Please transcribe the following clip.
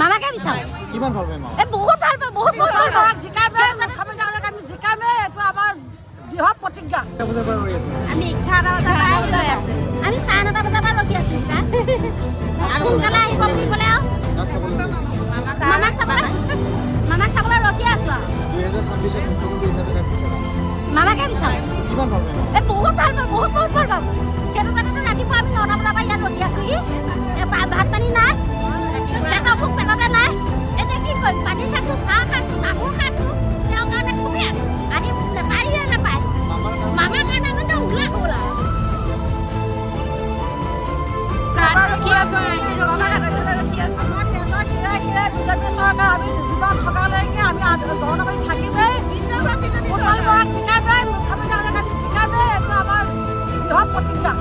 মামাকে বিচাৰোঁ। কিমান ভাল পায় মামা? বহুত ভাল পাওঁ, বহুত ভাল পাওঁ। জিকামে আমি জিকামে এইটো আমাৰ দৃঢ় প্ৰতিজ্ঞা। আমি 11টা বজাৰ পৰা ৰৈ আছোঁ। আমি 9:30 বজাৰ পৰা ৰখি আছোঁ। সোনকালে আহিব বুলি ক'লে আৰু মামাক চাবলৈ ৰখি আছোঁ আৰু 2026 মুখ্যমন্ত্ৰী হিচাপে কাক বিচাৰে? মামাকে বিচাৰোঁ। কিমান ভাল পায় মামা? বহুত ভাল পাওঁ, বহুত ভাল পাওঁ। সেইটো কাৰণেতো ৰাতিপুৱা আমি 9টা বজাৰ পৰা ইয়াত ৰখি আছোঁহি। ভাত পানী নাই, পেটৰ ভোক পেটতে নাই। এতিয়া কি কৰিম? পানী খাইছোঁ, চাহ খাইছোঁ, তামোল খাইছোঁ। তেওঁৰ কাৰণে খুবেই আছোঁ। আহি নাপায়ে নাপায়। মামাৰ কাৰণে মানে উল্লাস হ'ল আৰু। বিজেপি চৰকাৰ আমি জীৱন থকালৈকে আমি জনগণে থাকিমেই। জিকামেই মুখ্যমন্ত্ৰী আমি জিকামেই এইটো আমাৰ দৃঢ় প্ৰতিজ্ঞা।